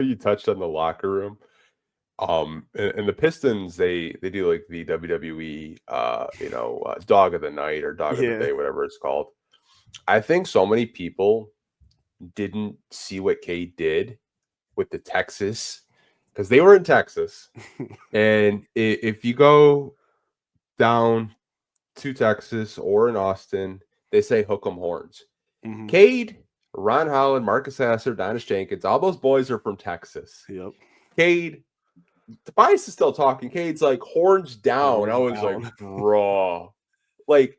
You touched on the locker room. And the Pistons, they do like the WWE, dog of the night or dog of the Yeah. day, whatever it's called. I think so many people didn't see what Cade did with the Texas because they were in Texas, and if you go down to Texas or in Austin, they say hook 'em horns. Hmm. Cade, Ron Holland, Marcus Sasser, Donis Jenkins, all those boys are from Texas. Yep. Cade, Tobias is still talking. Cade's like horns down. I Horns was like, down. raw. Like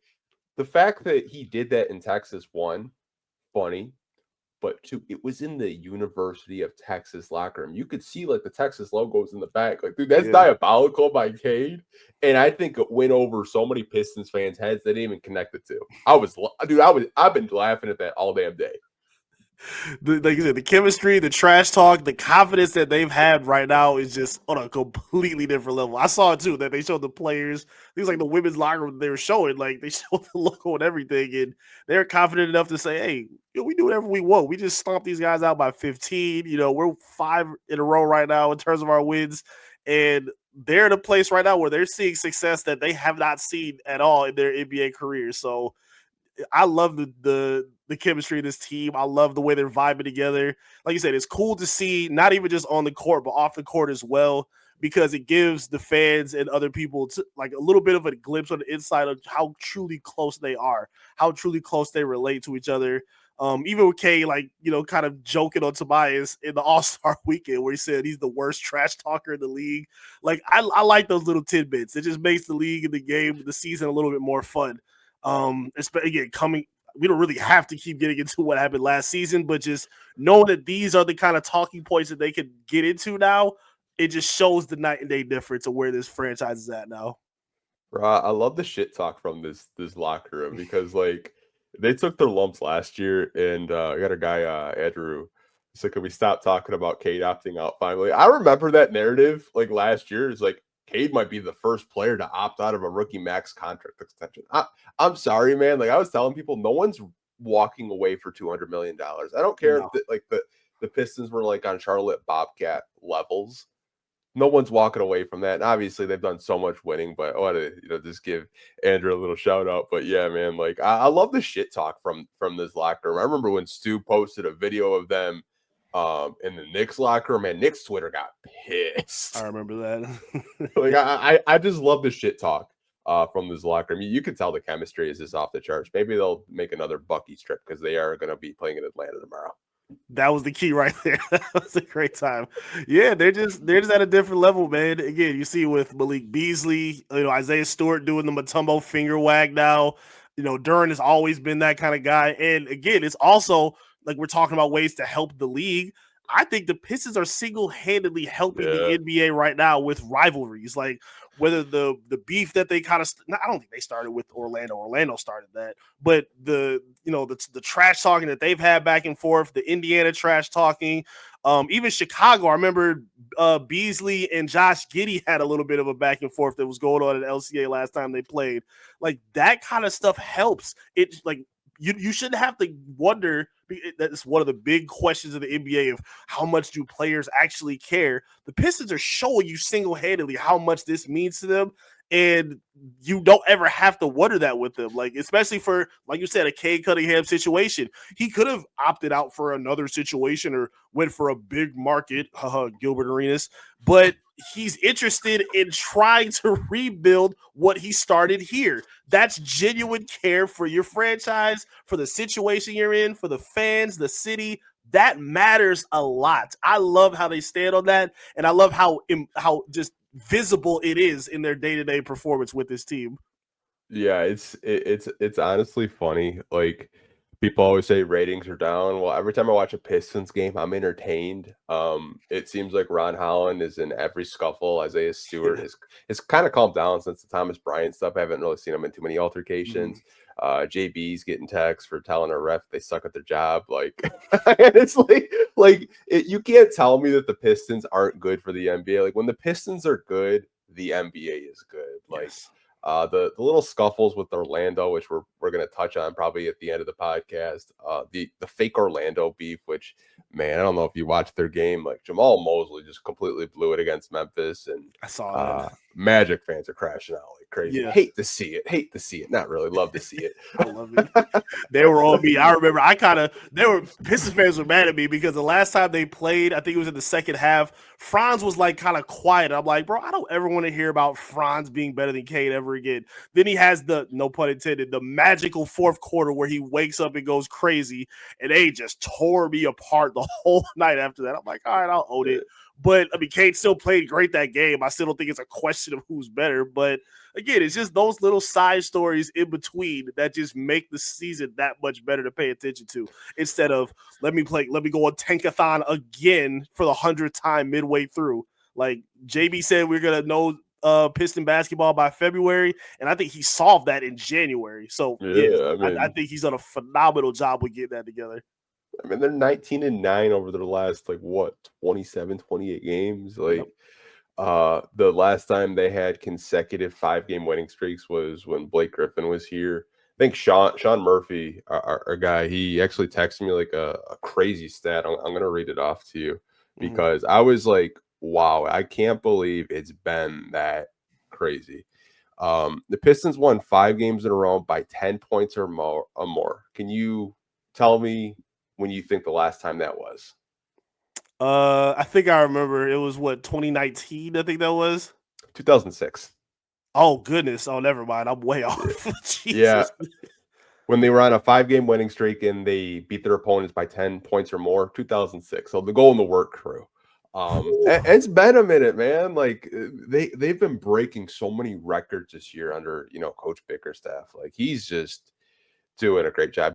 the fact that he did that in Texas, one, funny, but two, it was in the University of Texas locker room. You could see like the Texas logos in the back. Like, dude, that's Yeah. diabolical by Cade. And I think it went over so many Pistons fans' heads they didn't even connect it to. I've been laughing at that all damn day. Like you said, the chemistry, the trash talk, the confidence that they've had right now is just on a completely different level. I saw it too that they showed the players things like the women's locker room they were showing, like they showed the logo and everything, and they're confident enough to say, "Hey, we do whatever we want. We just stomped these guys out by 15. We're 5 in a row right now in terms of our wins, and they're in a place right now where they're seeing success that they have not seen at all in their NBA careers. So I love the chemistry of this team. I love the way they're vibing together. Like you said, it's cool to see not even just on the court, but off the court as well, because it gives the fans and other people like a little bit of a glimpse on the inside of how truly close they are, how truly close they relate to each other. Even with Kay, like, kind of joking on Tobias in the All-Star weekend where he said he's the worst trash talker in the league. Like, I like those little tidbits. It just makes the league and the game, the season a little bit more fun. Again, we don't really have to keep getting into what happened last season, but just knowing that these are the kind of talking points that they could get into now, it just shows the night and day difference of where this franchise is at now. Bro, I love the shit talk from this locker room because like they took their lumps last year, and I got a guy Andrew. So can we stop talking about Cade opting out finally? I remember that narrative like last year. It's like Cade might be the first player to opt out of a rookie max contract extension. I'm sorry, man. Like I was telling people, no one's walking away for $200 million. I don't care if No. the Pistons were like on Charlotte Bobcat levels. No one's walking away from that. And obviously, they've done so much winning, but I want to just give Andrew a little shout out. But yeah, man, like I love the shit talk from this locker room. I remember when Stu posted a video of them in the Knicks locker room, and Knicks Twitter got I pissed. remember that. Like I just love the shit talk from this locker room. You can tell the chemistry is just off the charts. Maybe they'll make another Bucky's trip because they are going to be playing in Atlanta tomorrow. That was the key right there. That was a great time. Yeah, they're just at a different level, man. Again, you see with Malik Beasley, Isaiah Stewart doing the Matumbo finger wag now. Duran has always been that kind of guy. And again, it's also like we're talking about ways to help the league. I think the Pistons are single-handedly helping the Yeah. NBA right now with rivalries. Like whether the beef that they kind of I don't think they started with Orlando. Orlando started that, but the trash talking that they've had back and forth, the Indiana trash talking, even Chicago. I remember Beasley and Josh Giddey had a little bit of a back and forth that was going on at LCA last time they played. Like that kind of stuff helps. It like you shouldn't have to wonder. That's one of the big questions of the NBA of how much do players actually care. The Pistons are showing you single-handedly how much this means to them, and you don't ever have to wonder that with them. Like, especially for, like you said, a Cade Cunningham situation. He could have opted out for another situation or went for a big market, Gilbert Arenas, but he's interested in trying to rebuild what he started here. That's genuine care for your franchise, for the situation you're in, for the fans, the city. That matters a lot. I love how they stand on that, and I love how just visible it is in their day-to-day performance with this team. Yeah, it's honestly funny. Like people always say ratings are down. Well, every time I watch a Pistons game, I'm entertained. It seems like Ron Holland is in every scuffle. Isaiah Stewart is kind of calmed down since the Thomas Bryant stuff. I haven't really seen him in too many altercations. JB's getting texts for telling a ref they suck at their job. Like, and it's you can't tell me that the Pistons aren't good for the NBA. Like when the Pistons are good, the NBA is good. Like Yes. The little scuffles with Orlando, which we're going to touch on probably at the end of the podcast. The fake Orlando beef, which, man, I don't know if you watched their game. Like Jamal Mosley just completely blew it against Memphis, and I saw that. Magic fans are crashing out like crazy. Yeah. Hate to see it. Hate to see it. Not really. Love to see it. I love it. They were on me. I remember Pistons fans were mad at me because the last time they played, I think it was in the second half, Franz was like kind of quiet. I'm like, bro, I don't ever want to hear about Franz being better than Cade ever again. Then he has the, no pun intended, the magical fourth quarter where he wakes up and goes crazy, and they just tore me apart the whole night after that. I'm like, all right, I'll own it. But I mean, Cade still played great that game. I still don't think it's a question of who's better. But again, it's just those little side stories in between that just make the season that much better to pay attention to. Instead of let me go on Tankathon again for the 100th time midway through. Like JB said, we're gonna know Piston basketball by February, and I think he solved that in January. So yeah, I think he's done a phenomenal job with getting that together. I mean, they're 19-9 over their last 27, 28 games. The last time they had consecutive 5-game winning streaks was when Blake Griffin was here. I think Sean Murphy, our guy, he actually texted me like a crazy stat. I'm gonna read it off to you because I was like, wow, I can't believe it's been that crazy. The Pistons won 5 games in a row by 10 points or more. Can you tell me when you think the last time that was? I think I remember it was 2019. I think that was 2006. Oh goodness! Oh, never mind. I'm way off. Yeah, when they were on a 5-game winning streak and they beat their opponents by 10 points or more. 2006. So the goal in the work crew. It's been a minute, man. Like they've been breaking so many records this year under Coach Bickerstaff. Like he's just doing a great job.